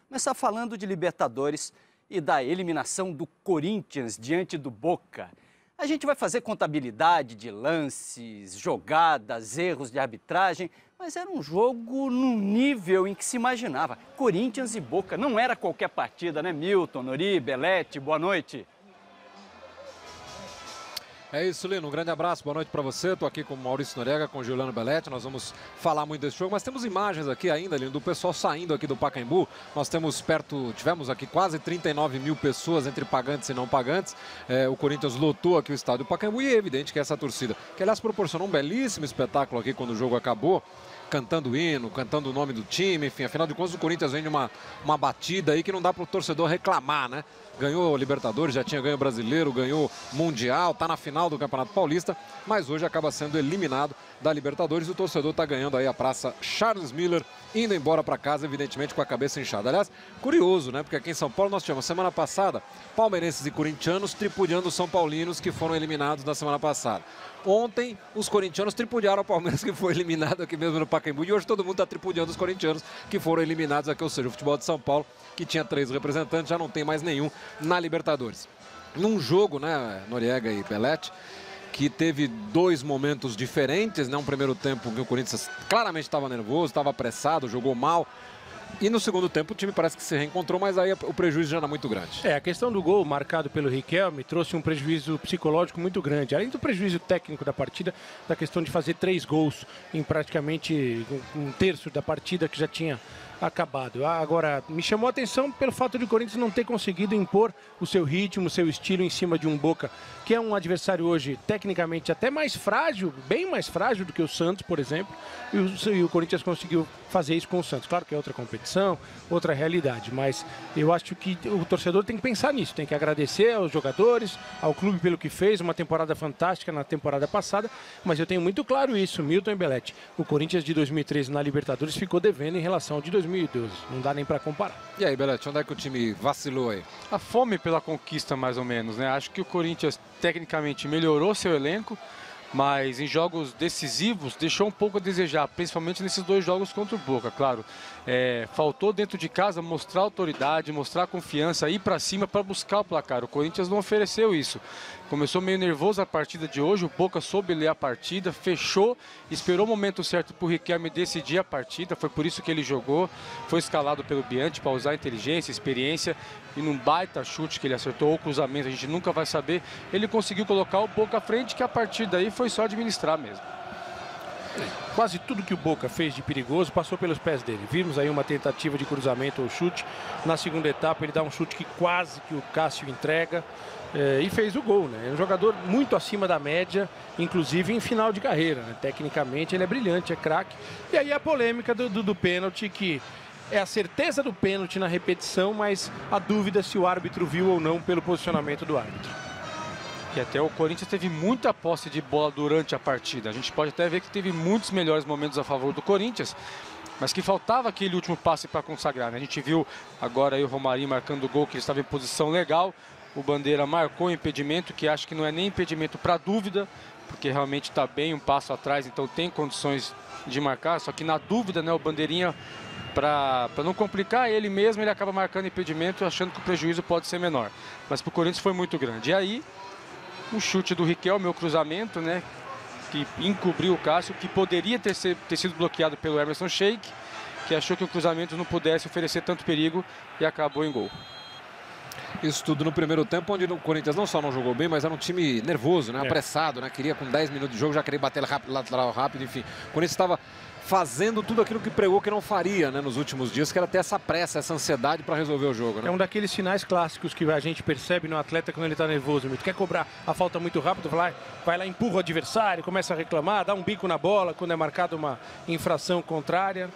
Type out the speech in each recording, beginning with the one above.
Começar falando de Libertadores e da eliminação do Corinthians diante do Boca. A gente vai fazer contabilidade de lances, jogadas, erros de arbitragem, mas era um jogo num nível em que se imaginava. Corinthians e Boca não era qualquer partida, né? Milton, Nori, Belete, boa noite. É isso, Lino. Um grande abraço, boa noite para você. Estou aqui com o Maurício Noriega, com o Juliano Belete. Nós vamos falar muito desse jogo, mas temos imagens aqui ainda, Lino, do pessoal saindo aqui do Pacaembu. Nós tivemos aqui quase 39 mil pessoas entre pagantes e não pagantes. O Corinthians lotou aqui o estádio do Pacaembu e é evidente que essa torcida, que aliás proporcionou um belíssimo espetáculo aqui quando o jogo acabou, cantando o hino, cantando o nome do time, enfim, afinal de contas o Corinthians vem de uma batida aí que não dá para o torcedor reclamar, né? Ganhou Libertadores, já tinha ganho Brasileiro, ganhou Mundial, está na final do Campeonato Paulista, mas hoje acaba sendo eliminado da Libertadores e o torcedor está ganhando aí a praça Charles Miller, indo embora para casa, evidentemente com a cabeça inchada. Aliás, curioso, né? Porque aqui em São Paulo nós tivemos semana passada palmeirenses e corintianos tripudiando os são paulinos que foram eliminados na semana passada. Ontem, os corintianos tripudiaram o Palmeiras, que foi eliminado aqui mesmo no Pacaembu. E hoje todo mundo está tripudiando os corintianos, que foram eliminados aqui. Ou seja, o futebol de São Paulo, que tinha 3 representantes, já não tem mais nenhum na Libertadores. Num jogo, né, Noriega e Belete, que teve 2 momentos diferentes, né? Um primeiro tempo que o Corinthians claramente estava nervoso, estava apressado, jogou mal. E no segundo tempo o time parece que se reencontrou, mas aí o prejuízo já era muito grande. A questão do gol marcado pelo Riquelme trouxe um prejuízo psicológico muito grande. Além do prejuízo técnico da partida, da questão de fazer 3 gols em praticamente um terço da partida que já tinha acabado. Agora, me chamou a atenção pelo fato de o Corinthians não ter conseguido impor o seu ritmo, o seu estilo em cima de um Boca, que é um adversário hoje tecnicamente até mais frágil, bem mais frágil do que o Santos, por exemplo, e o Corinthians conseguiu fazer isso com o Santos. Claro que é outra competição, outra realidade, mas eu acho que o torcedor tem que pensar nisso, tem que agradecer aos jogadores, ao clube pelo que fez, uma temporada fantástica na temporada passada, mas eu tenho muito claro isso, Milton e Belete, o Corinthians de 2013 na Libertadores ficou devendo em relação ao de 2012, não dá nem para comparar. E aí, Belete, onde é que o time vacilou aí? A fome pela conquista, mais ou menos, né? Acho que o Corinthians tecnicamente melhorou seu elenco, mas em jogos decisivos deixou um pouco a desejar, principalmente nesses 2 jogos contra o Boca, claro. Faltou dentro de casa mostrar autoridade, mostrar confiança, ir para cima para buscar o placar. O Corinthians não ofereceu isso. Começou meio nervoso a partida de hoje, o Boca soube ler a partida, fechou, esperou o momento certo para o Riquelme decidir a partida, foi por isso que ele jogou, foi escalado pelo Bianchi para usar inteligência, experiência, e num baita chute que ele acertou, ou cruzamento, a gente nunca vai saber, ele conseguiu colocar o Boca à frente, que a partir daí foi só administrar mesmo. Quase tudo que o Boca fez de perigoso passou pelos pés dele. Vimos aí uma tentativa de cruzamento ou chute. Na segunda etapa ele dá um chute que quase que o Cássio entrega e fez o gol, né? É um jogador muito acima da média, inclusive em final de carreira, né? Tecnicamente ele é brilhante, é craque. E aí a polêmica do pênalti, que é a certeza do pênalti na repetição, mas a dúvida se o árbitro viu ou não pelo posicionamento do árbitro. E até o Corinthians teve muita posse de bola durante a partida. A gente pode até ver que teve muitos melhores momentos a favor do Corinthians, mas que faltava aquele último passe para consagrar, né? A gente viu agora aí o Romarinho marcando o gol, que ele estava em posição legal. O Bandeira marcou o impedimento, que acho que não é nem impedimento para dúvida, porque realmente está bem um passo atrás, então tem condições de marcar. Só que na dúvida, né, o Bandeirinha, para não complicar ele mesmo, ele acaba marcando impedimento, achando que o prejuízo pode ser menor. Mas para o Corinthians foi muito grande. E aí, o chute do Riquelme, o cruzamento, né, que encobriu o Cássio, que poderia ter sido bloqueado pelo Emerson Sheik, que achou que o cruzamento não pudesse oferecer tanto perigo e acabou em gol. Isso tudo no primeiro tempo, onde o Corinthians não só não jogou bem, mas era um time nervoso, né, apressado, né, queria com 10 minutos de jogo, já queria bater lateral rápido, enfim. O Corinthians estava fazendo tudo aquilo que pregou que não faria, né, nos últimos dias, que era ter essa pressa, essa ansiedade para resolver o jogo, né? É um daqueles sinais clássicos que a gente percebe no atleta quando ele está nervoso. Quer cobrar a falta muito rápido, vai lá, empurra o adversário, começa a reclamar, dá um bico na bola quando é marcada uma infração contrária.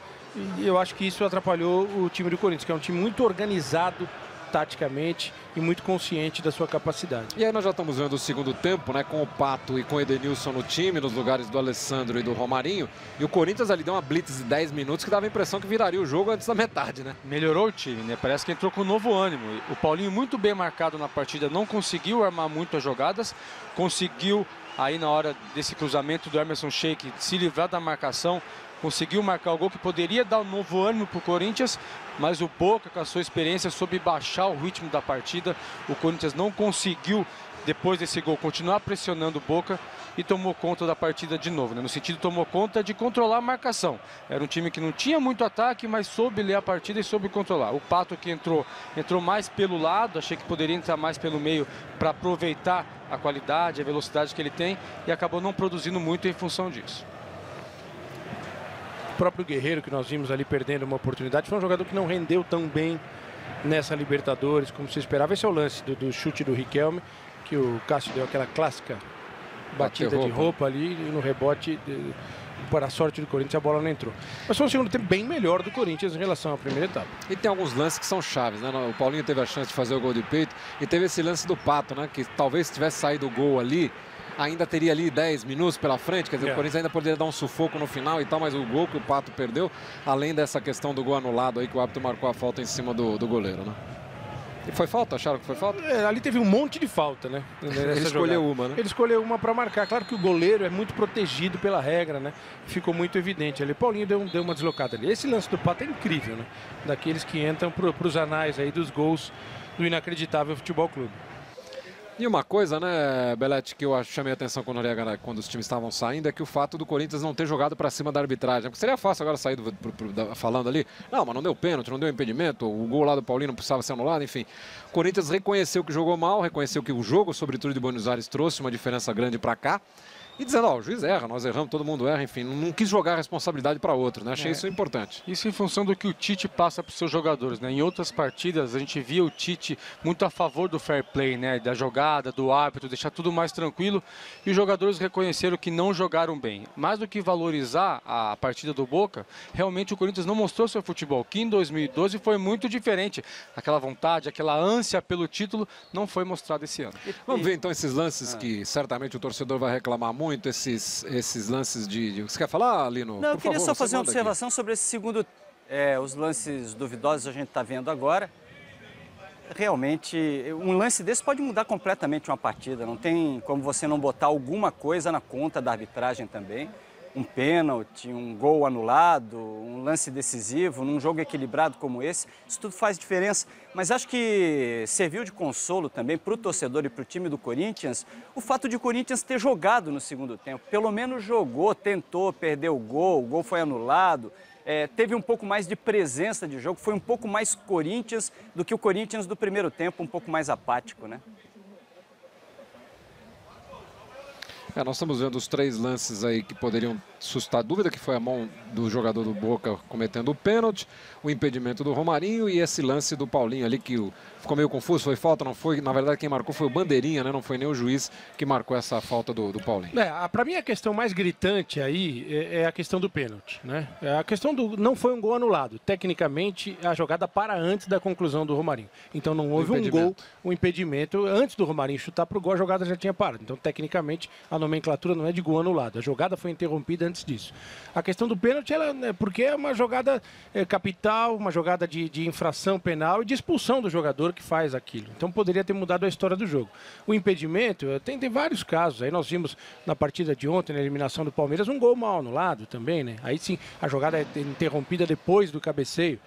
E eu acho que isso atrapalhou o time do Corinthians, que é um time muito organizado taticamente e muito consciente da sua capacidade. E aí nós já estamos vendo o segundo tempo, né, com o Pato e com o Edenilson no time, nos lugares do Alessandro e do Romarinho, e o Corinthians ali deu uma blitz de 10 minutos que dava a impressão que viraria o jogo antes da metade, né? Melhorou o time, né? Parece que entrou com um novo ânimo. O Paulinho muito bem marcado na partida, não conseguiu armar muito as jogadas, conseguiu aí na hora desse cruzamento do Emerson Sheik se livrar da marcação, conseguiu marcar o gol que poderia dar um novo ânimo para o Corinthians, mas o Boca, com a sua experiência, soube baixar o ritmo da partida. O Corinthians não conseguiu, depois desse gol, continuar pressionando o Boca e tomou conta da partida de novo, né? No sentido, tomou conta de controlar a marcação. Era um time que não tinha muito ataque, mas soube ler a partida e soube controlar. O Pato, que entrou mais pelo lado, achei que poderia entrar mais pelo meio para aproveitar a qualidade, a velocidade que ele tem, e acabou não produzindo muito em função disso. O próprio Guerreiro, que nós vimos ali perdendo uma oportunidade, foi um jogador que não rendeu tão bem nessa Libertadores como se esperava. Esse é o lance do chute do Riquelme, que o Cássio deu aquela clássica batida de roupa ali, e no rebote, para a sorte do Corinthians, a bola não entrou. Mas foi um segundo tempo bem melhor do Corinthians em relação à primeira etapa. E tem alguns lances que são chaves, né? O Paulinho teve a chance de fazer o gol de peito e teve esse lance do Pato, né? Que talvez se tivesse saído o gol ali, ainda teria ali 10 minutos pela frente, quer dizer, o Corinthians ainda poderia dar um sufoco no final e tal, mas o gol que o Pato perdeu, além dessa questão do gol anulado aí, que o árbitro marcou a falta em cima do goleiro, né? E foi falta? Acharam que foi falta? Ali teve um monte de falta, né? Ele escolheu uma, né? Ele escolheu uma para marcar. Claro que o goleiro é muito protegido pela regra, né? Ficou muito evidente ali. Paulinho deu uma deslocada ali. Esse lance do Pato é incrível, né? Daqueles que entram para os anais aí dos gols do Inacreditável Futebol Clube. E uma coisa, né, Belete, que eu chamei a atenção com o Noriega quando os times estavam saindo, é que o fato do Corinthians não ter jogado para cima da arbitragem. Porque seria fácil agora sair falando ali, não, mas não deu pênalti, não deu impedimento, o gol lá do Paulinho não precisava ser anulado, enfim. O Corinthians reconheceu que jogou mal, reconheceu que o jogo, sobretudo de Buenos Aires, trouxe uma diferença grande para cá. E dizendo, ó, o juiz erra, nós erramos, todo mundo erra, enfim, não quis jogar a responsabilidade para outro, né? Achei isso importante. Isso em função do que o Tite passa para os seus jogadores, né? Em outras partidas a gente via o Tite muito a favor do fair play, né? Da jogada, do árbitro, deixar tudo mais tranquilo, e os jogadores reconheceram que não jogaram bem. Mais do que valorizar a partida do Boca, realmente o Corinthians não mostrou seu futebol, que em 2012 foi muito diferente. Aquela vontade, aquela ânsia pelo título não foi mostrada esse ano. Vamos ver então esses lances que certamente o torcedor vai reclamar muito, esses lances de... Você quer falar, Lino? Não, eu queria só fazer uma observação sobre esse segundo... os lances duvidosos a gente está vendo agora. Realmente, um lance desse pode mudar completamente uma partida. Não tem como você não botar alguma coisa na conta da arbitragem também. Um pênalti, um gol anulado, um lance decisivo, num jogo equilibrado como esse, isso tudo faz diferença. Mas acho que serviu de consolo também para o torcedor e para o time do Corinthians o fato de o Corinthians ter jogado no segundo tempo. Pelo menos jogou, tentou, perdeu o gol foi anulado. Teve um pouco mais de presença de jogo, foi um pouco mais Corinthians do que o Corinthians do primeiro tempo, um pouco mais apático, né? Nós estamos vendo os 3 lances aí que poderiam suscitar dúvida, que foi a mão do jogador do Boca cometendo o pênalti, o impedimento do Romarinho e esse lance do Paulinho ali que ficou meio confuso, foi falta, não foi? Na verdade quem marcou foi o Bandeirinha, né? Não foi nem o juiz que marcou essa falta do Paulinho. Para mim a questão mais gritante aí é a questão do pênalti, né? A questão do não foi um gol anulado. Tecnicamente a jogada para antes da conclusão do Romarinho. Então não houve um gol, um impedimento. Antes do Romarinho chutar para o gol, a jogada já tinha parado. Então tecnicamente a nomenclatura não é de gol anulado. A jogada foi interrompida antes disso. A questão do pênalti porque é uma jogada capital, uma jogada de infração penal e de expulsão do jogador que faz aquilo. Então poderia ter mudado a história do jogo. O impedimento, tem vários casos. Aí nós vimos na partida de ontem, na eliminação do Palmeiras, um gol mal anulado também, né? Aí sim, a jogada é interrompida depois do cabeceio.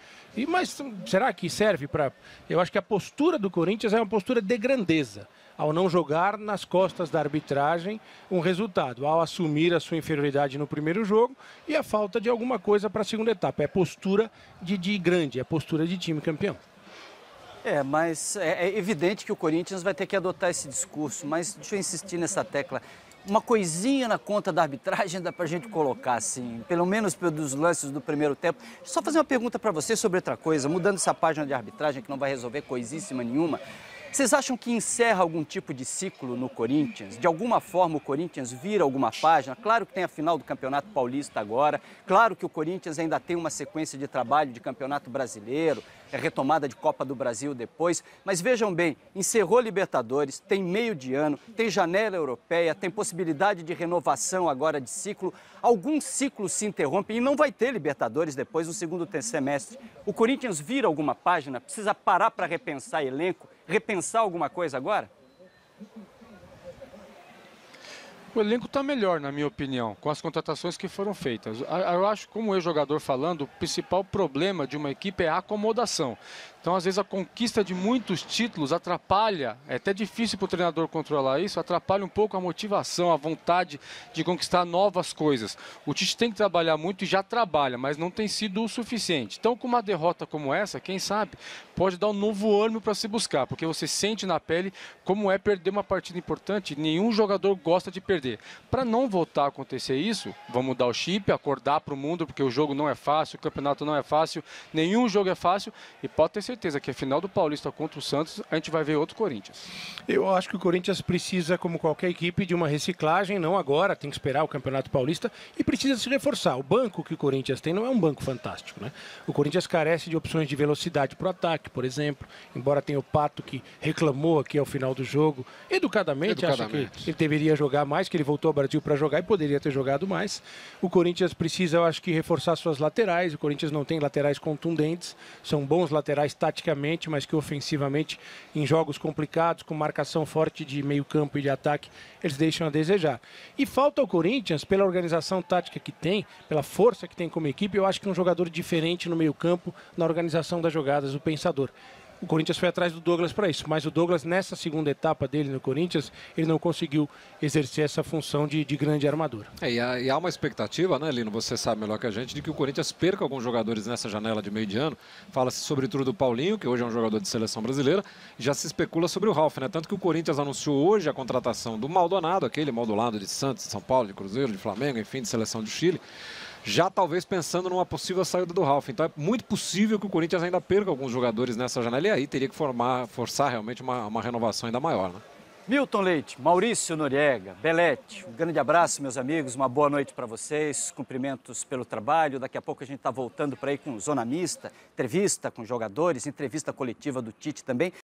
Mas será que serve para... Eu acho que a postura do Corinthians é uma postura de grandeza, ao não jogar nas costas da arbitragem um resultado, ao assumir a sua inferioridade no primeiro jogo e a falta de alguma coisa para a segunda etapa. É postura de grande, é postura de time campeão. Mas é evidente que o Corinthians vai ter que adotar esse discurso, mas deixa eu insistir nessa tecla. Uma coisinha na conta da arbitragem dá pra gente colocar, assim, pelo menos pelos lances do primeiro tempo. Deixa eu só fazer uma pergunta para você sobre outra coisa, mudando essa página de arbitragem que não vai resolver coisíssima nenhuma. Vocês acham que encerra algum tipo de ciclo no Corinthians? De alguma forma o Corinthians vira alguma página? Claro que tem a final do Campeonato Paulista agora, claro que o Corinthians ainda tem uma sequência de trabalho de Campeonato Brasileiro, retomada de Copa do Brasil depois, mas vejam bem, encerrou Libertadores, tem meio de ano, tem janela europeia, tem possibilidade de renovação agora de ciclo, algum ciclo se interrompe e não vai ter Libertadores depois no segundo semestre. O Corinthians vira alguma página? Precisa parar para repensar elenco? Repensar alguma coisa agora? O elenco está melhor, na minha opinião, com as contratações que foram feitas. Eu acho, como ex-jogador falando, o principal problema de uma equipe é a acomodação. Então, às vezes, a conquista de muitos títulos atrapalha, é até difícil para o treinador controlar isso, atrapalha um pouco a motivação, a vontade de conquistar novas coisas. O Tite tem que trabalhar muito e já trabalha, mas não tem sido o suficiente. Então, com uma derrota como essa, quem sabe, pode dar um novo ânimo para se buscar, porque você sente na pele como é perder uma partida importante. Nenhum jogador gosta de perder. Para não voltar a acontecer isso, vamos mudar o chip, acordar para o mundo, porque o jogo não é fácil, o campeonato não é fácil, nenhum jogo é fácil, e pode ter certeza que a final do Paulista contra o Santos, a gente vai ver outro Corinthians. Eu acho que o Corinthians precisa, como qualquer equipe, de uma reciclagem, não agora, tem que esperar o Campeonato Paulista, e precisa se reforçar. O banco que o Corinthians tem não é um banco fantástico, né? O Corinthians carece de opções de velocidade para o ataque, por exemplo, embora tenha o Pato que reclamou aqui ao final do jogo, educadamente. Acho que ele deveria jogar mais, que ele voltou ao Brasil para jogar e poderia ter jogado mais. O Corinthians precisa, eu acho que, reforçar suas laterais. O Corinthians não tem laterais contundentes, são bons laterais taticamente, mas que ofensivamente, em jogos complicados, com marcação forte de meio campo e de ataque, eles deixam a desejar. E falta ao Corinthians, pela organização tática que tem, pela força que tem como equipe, eu acho que um jogador diferente no meio campo, na organização das jogadas, o pensador. O Corinthians foi atrás do Douglas para isso, mas o Douglas, nessa segunda etapa dele no Corinthians, ele não conseguiu exercer essa função de grande armador. E há uma expectativa, né, Lino, você sabe melhor que a gente, de que o Corinthians perca alguns jogadores nessa janela de meio de ano. Fala-se sobretudo do Paulinho, que hoje é um jogador de seleção brasileira, e já se especula sobre o Ralf, né? Tanto que o Corinthians anunciou hoje a contratação do Maldonado, aquele Maldonado de Santos, de São Paulo, de Cruzeiro, de Flamengo, enfim, de seleção do Chile, já talvez pensando numa possível saída do Ralf. Então é muito possível que o Corinthians ainda perca alguns jogadores nessa janela, e aí teria que forçar realmente uma renovação ainda maior, né? Milton Leite, Maurício Noriega, Belete, um grande abraço, meus amigos, uma boa noite para vocês, cumprimentos pelo trabalho. Daqui a pouco a gente está voltando para aí com Zona Mista, entrevista com jogadores, entrevista coletiva do Tite também.